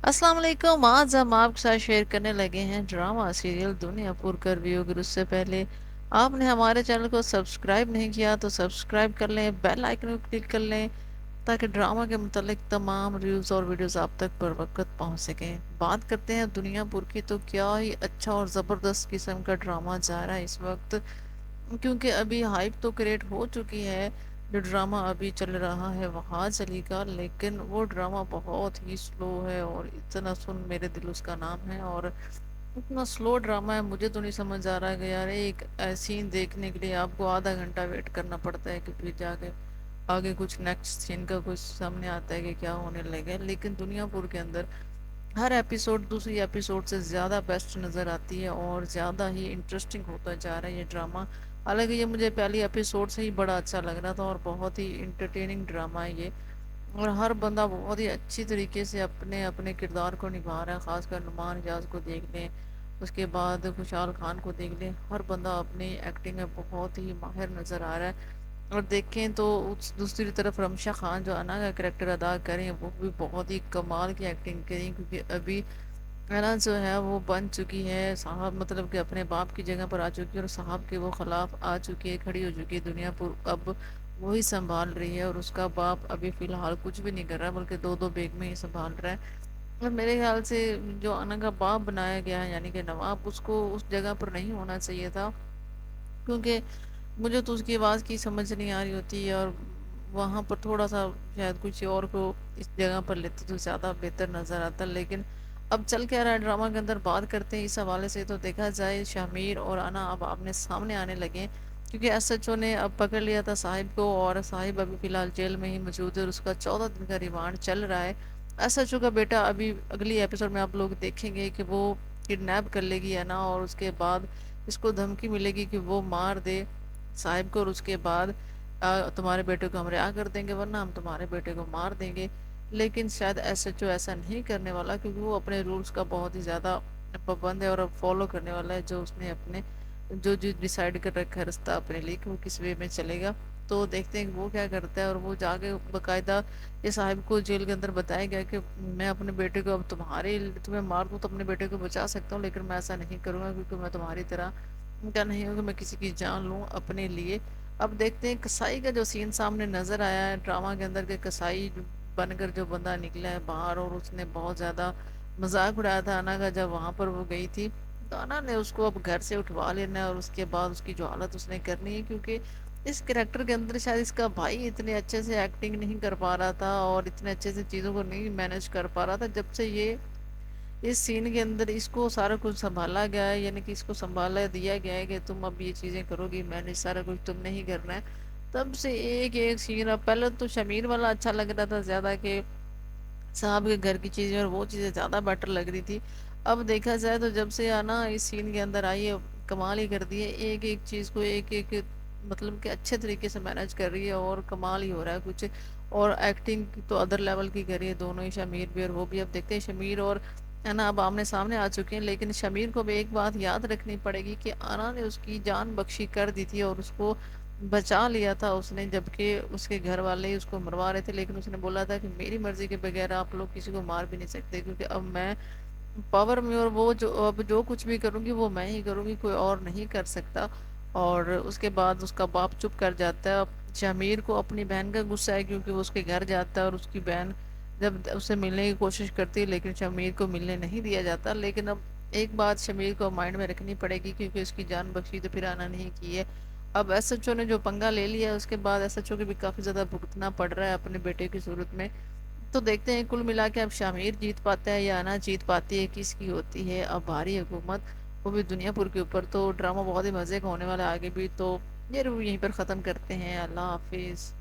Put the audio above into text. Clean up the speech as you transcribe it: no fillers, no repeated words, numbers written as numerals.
अस्सलाम वालेकुम। आज हम आपके साथ शेयर करने लगे हैं ड्रामा सीरियल दुनियापुर का रिव्यू। अगर उससे पहले आपने हमारे चैनल को सब्सक्राइब नहीं किया तो सब्सक्राइब कर लें, बेल आइकन को क्लिक कर लें ताकि ड्रामा के मुतालिक तमाम रिव्यूज़ और वीडियोस आप तक बर वक्त पहुँच सकें। बात करते हैं दुनियापुर की, तो क्या ही अच्छा और ज़बरदस्त किस्म का ड्रामा जा रहा है इस वक्त। क्योंकि अभी हाइप तो क्रिएट हो चुकी है। जो ड्रामा अभी चल रहा है वहाँ चलेगा, लेकिन वो ड्रामा बहुत ही स्लो है और इतना सुन मेरे दिल उसका नाम है। और इतना स्लो ड्रामा है, मुझे तो नहीं समझ आ रहा है कि यार एक सीन देखने के लिए आपको आधा घंटा वेट करना पड़ता है कि फिर जाके आगे कुछ नेक्स्ट सीन का कुछ सामने आता है कि क्या होने लगे। लेकिन दुनियापुर के अंदर हर एपिसोड दूसरी एपिसोड से ज़्यादा बेस्ट नज़र आती है और ज़्यादा ही इंटरेस्टिंग होता जा रहा है ये ड्रामा। हालांकि ये मुझे पहली एपिसोड से ही बड़ा अच्छा लग रहा था और बहुत ही इंटरटेनिंग ड्रामा है ये। और हर बंदा बहुत ही अच्छी तरीके से अपने अपने किरदार को निभा रहा है। खासकर नुमान इजाज को देख लें, उसके बाद खुशहाल खान को देख लें, हर बंदा अपनी एक्टिंग में बहुत ही माहिर नज़र आ रहा है। और देखें तो उस दूसरी तरफ रमशा खान जो अना का करेक्टर अदा करें, वो भी बहुत ही कमाल की एक्टिंग करें। क्योंकि अभी अना जो है वो बन चुकी है साहब, मतलब कि अपने बाप की जगह पर आ चुकी है और साहब के वो खिलाफ आ चुकी है, खड़ी हो चुकी है दुनियापुर। अब वही संभाल रही है और उसका बाप अभी फिलहाल कुछ भी नहीं कर रहा, बल्कि दो दो बेग में ही संभाल रहा है। और मेरे ख्याल से जो अना का बाप बनाया गया है यानी कि नवाब, उसको उस जगह पर नहीं होना चाहिए था। क्योंकि मुझे तो उसकी आवाज़ की समझ नहीं आ रही होती है और वहाँ पर थोड़ा सा शायद कुछ और को इस जगह पर लेते तो ज़्यादा बेहतर नज़र आता। लेकिन अब चल क्या रहा है ड्रामा के अंदर, बात करते हैं इस हवाले से। तो देखा जाए शामिर और अना अब आपने सामने आने लगे हैं, क्योंकि एसएचओ ने अब पकड़ लिया था साहिब को और साहिब अभी फ़िलहाल जेल में ही मौजूद है और उसका 14 दिन का रिमांड चल रहा है। एसएचओ का बेटा अभी अगली एपिसोड में आप लोग देखेंगे कि वो किडनैप कर लेगी अना और उसके बाद इसको धमकी मिलेगी कि वो मार दे साहिब को और उसके बाद तुम्हारे बेटे को हम रिहा कर देंगे वरना हम तुम्हारे बेटे को मार देंगे। लेकिन शायद एसएचओ ऐसा नहीं करने वाला, क्योंकि वो अपने रूल्स का बहुत ही ज़्यादा पाबंद है और फॉलो करने वाला है। जो उसने अपने जो जो डिसाइड कर रखा है रास्ता अपने लिए कि वो किस वे में चलेगा। तो देखते हैं कि वो क्या करता है। और वो जाके बाकायदा ये साहिब को जेल के अंदर बताया गया कि मैं अपने बेटे को अब तुम्हें मार दूँ तो अपने बेटे को बचा सकता हूँ, लेकिन मैं ऐसा नहीं करूँगा क्योंकि मैं तुम्हारी तरह क्या नहीं हूँ कि मैं किसी की जान लूँ अपने लिए। अब देखते हैं कसाई का जो सीन सामने नजर आया है ड्रामा के अंदर के, कसाई बनकर जो बंदा निकला है बाहर और उसने बहुत ज्यादा मजाक उड़ाया था अना का जब वहां पर वो गई थी। तो अना ने उसको अब घर से उठवा लेना है और उसके बाद उसकी जो हालत उसने करनी है, क्योंकि इस कैरेक्टर के अंदर शायद इसका भाई इतने अच्छे से एक्टिंग नहीं कर पा रहा था और इतने अच्छे से चीज़ों को नहीं मैनेज कर पा रहा था। जब से ये इस सीन के अंदर इसको सारा कुछ संभाला गया है, यानी कि इसको संभाला दिया गया है कि तुम अब ये चीज़ें करोगी, मैनेज सारा कुछ तुमने ही करना है। तब से एक एक सीन, अब पहले तो शमीर वाला अच्छा लग रहा था ज़्यादा कि साहब के घर की चीज़ें और वो चीज़ें ज़्यादा बेटर लग रही थी। अब देखा जाए तो जब से आना इस सीन के अंदर आई है, कमाल ही कर दी है। एक एक चीज़ को एक एक मतलब कि अच्छे तरीके से मैनेज कर रही है और कमाल ही हो रहा है कुछ। और एक्टिंग तो अदर लेवल की करी है दोनों ही, शमीर भी और वो भी। अब देखते हैं शमीर और है ना अब आमने सामने आ चुके हैं, लेकिन शमीर को भी एक बात याद रखनी पड़ेगी कि आना ने उसकी जान बख्शी कर दी थी और उसको बचा लिया था उसने, जबकि उसके घर वाले ही उसको मरवा रहे थे। लेकिन उसने बोला था कि मेरी मर्जी के बगैर आप लोग किसी को मार भी नहीं सकते, क्योंकि अब मैं पावर में और वो जो अब जो कुछ भी करूंगी वो मैं ही करूंगी, कोई और नहीं कर सकता। और उसके बाद उसका बाप चुप कर जाता है। अब शमीर को अपनी बहन का गुस्सा है, क्योंकि वो उसके घर जाता है और उसकी बहन जब उससे मिलने की कोशिश करती है लेकिन शमीर को मिलने नहीं दिया जाता। लेकिन अब एक बात शमीर को माइंड में रखनी पड़ेगी, क्योंकि उसकी जान बख्शी तो फिर आना नहीं की है। अब एसएचओ ने जो पंगा ले लिया है उसके बाद एसएचओ को भी काफी ज्यादा भुगतना पड़ रहा है अपने बेटे की सूरत में। तो देखते हैं कुल मिला के अब शामिर जीत पाता है या ना जीत पाती है, किसकी होती है अब भारी हुकूमत, वो भी दुनियापुर के ऊपर। तो ड्रामा बहुत ही मजे का होने वाला है आगे भी। तो ये रिव्यू यहीं पर ख़त्म करते हैं। अल्लाह हाफिज़।